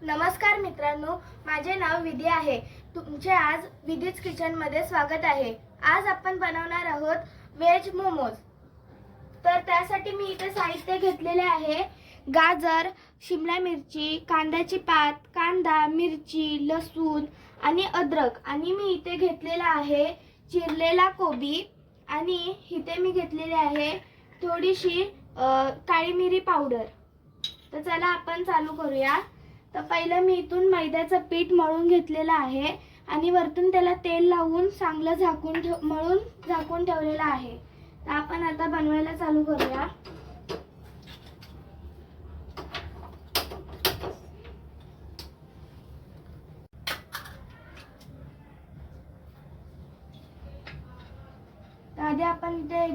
नमस्कार मित्रांनो, माझे नाव विधी आहे। तुमचे आज विधीज किचन मध्ये स्वागत आहे। आज आपण बनवणार आहोत व्हेज मोमोज। तर त्यासाठी मी इथे साहित्य घेतलेले आहे। गाजर, शिमला मिरची, कांद्याची पात, कांदा, मिरची, लसूण आणि अद्रक। आणि मी इथे घेतलेला आहे चिरलेला कोबी आणि इथे मी घेतलेले आहे थोडीशी काळी मिरी पावडर। तर चला आपण चालू करूया। तर पहिलं मी इथून मैद्याचं पीठ मळून घेतलेलं आहे आणि वरतून त्याला तेल लावून चांगलं झाकून ठेवलेलं आहे। तर आपण आता बनवायला चालू करूया। तर आधी आपण इथे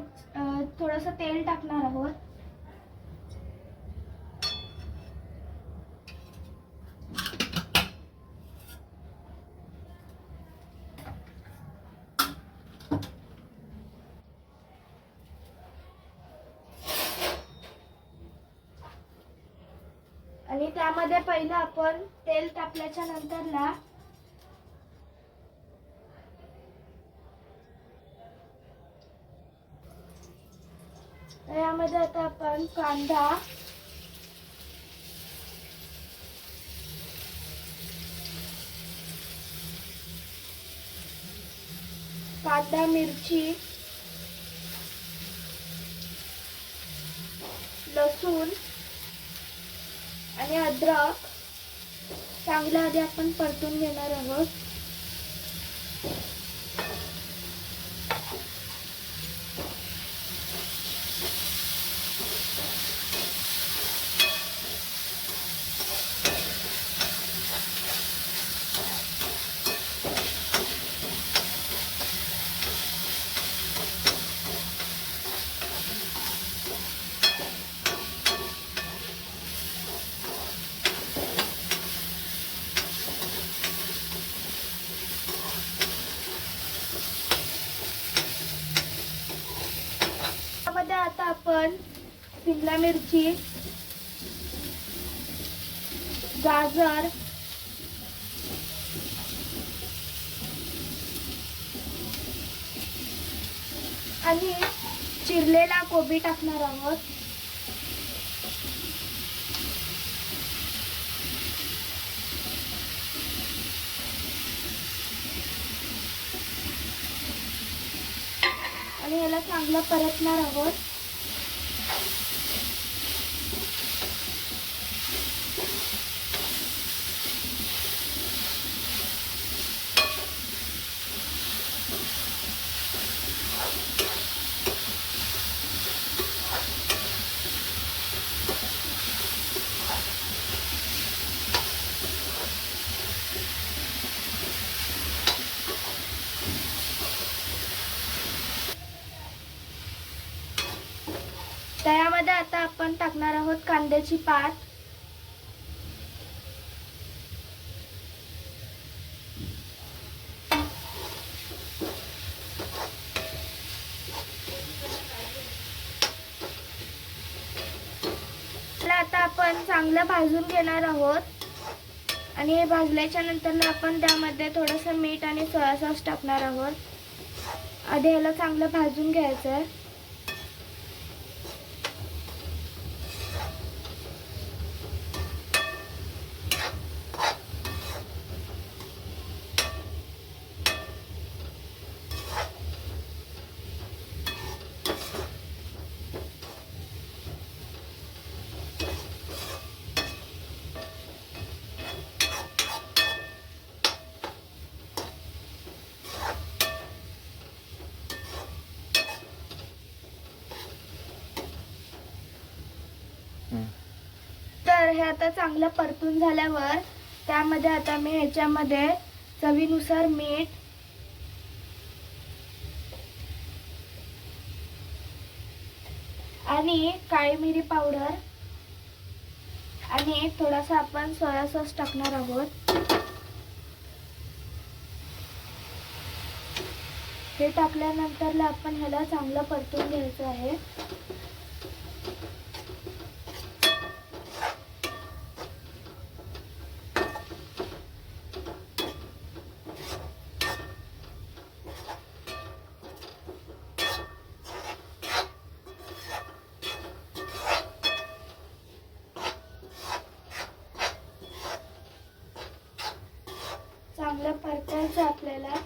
थोडंसं तेल टाकणार आहोत। आणि त्यामध्ये पहिलं आपण तेल तापल्याच्या नंतरला यामध्ये आता आपण कांदा, मिरची, लसूण आणि अद्रक चांगलं आधी आपण परतून घेणार आहोत। त्यामध्ये आता आपण शिमला मिरची, गाजर आणि चिरलेला कोबी टाकणार आहोत। आणि याला चांगलं परतणार आहोत। त्यामध्ये आता आपण टाकणार आहोत कांद्याची पात, आता आपण चांगलं भाजून घेणार आहोत। आणि हे भाजल्याच्या नंतर आपण त्यामध्ये थोडंसं मीठ आणि सोया सॉस टाकणार आहोत। आधी याला चांगलं भाजून घ्यायचं आहे। तर हे आता चांगलं परतून झाल्यावर त्यामध्ये आता मी ह्याच्यामध्ये चवीनुसार मीठ आणि काळी मिरी पावडर आणि थोडासा आपण सोया सॉस टाकणार आहोत। हे टाकल्यानंतर आपण ह्याला चांगलं परतून घ्यायचं आहे। करायचं आपल्याला.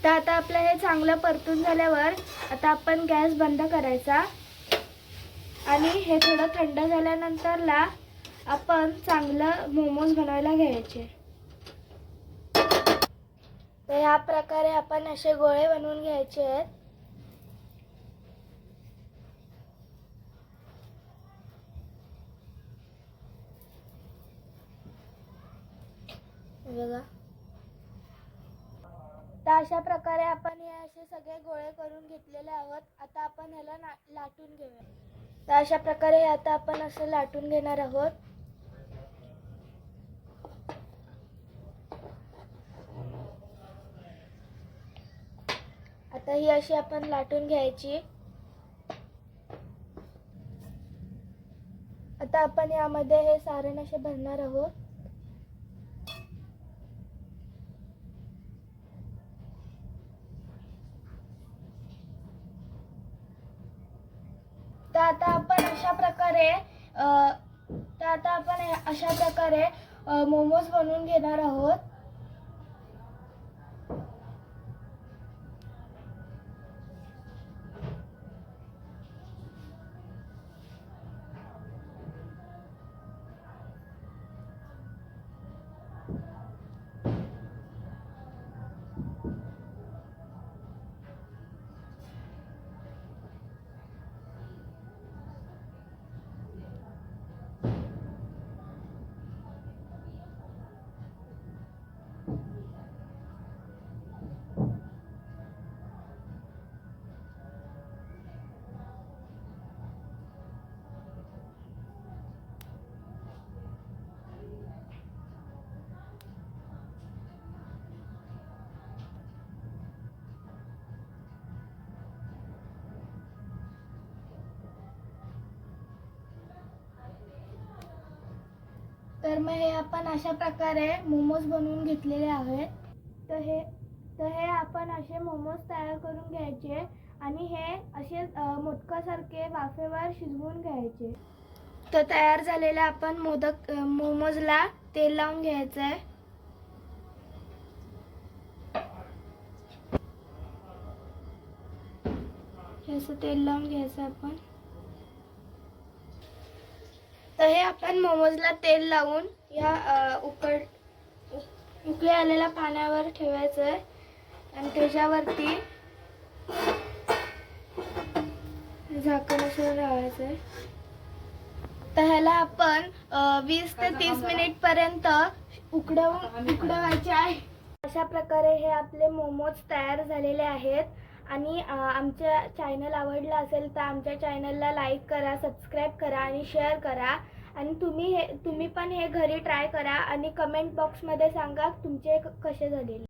तर आता आपलं हे चांगलं परतून झाल्यावर आता आपण गॅस बंद करायचा आणि हे थोडं थंड झाल्यानंतरला आपण चांगलं मोमोज बनवायला घ्यायचे. तर ह्या प्रकारे आपण असे गोळे बनवून घ्यायचे आहेत. बघा, तर अशा प्रकारे आपण हे असे सगळे गोळे करून घेतलेले आहोत. आता आपण ह्याला लाटून घेऊया. तर अशा प्रकारे आता आपण असं लाटून घेणार आहोत. आता ही अशी आपण लाटून घ्यायची. आता आपण यामध्ये हे सारण असे भरणार आहोत. तर आता आपण अशा प्रकारे मोमोज बनवून घेणार आहोत. तर मग हे आपण अशा प्रकारे मोमोज बनवून घेतलेले आहेत. तर हे आपण असे मोमोज तयार करून घ्यायचे आणि हे असे मोदकासारखे वाफेवर शिजवून घ्यायचे. तर तयार झालेल्या आपण मोमोजला तेल लावून घ्यायचं आहे. हे असं तेल लावून घ्यायचं आपण. तर हे आपण मोमोजला तेल लावून या उकळी आलेल्या पाण्यावर ठेवायचं आहे आणि त्याच्यावरती झाकण असं लावायचं आहे. तर ह्याला आपण 20 ते 30 मिनिट पर्यंत उकडवायचे आहे. अशा प्रकारे हे आपले मोमोज तयार झालेले आहेत. आणि आमच्या चॅनल आवडला असेल तर आमच्या चॅनलला लाईक करा, सबस्क्राईब करा आणि शेअर करा. आणि तुम्ही पण हे घरी ट्राय करा आणि कमेंट बॉक्समध्ये सांगा तुमचे कसे झालेले.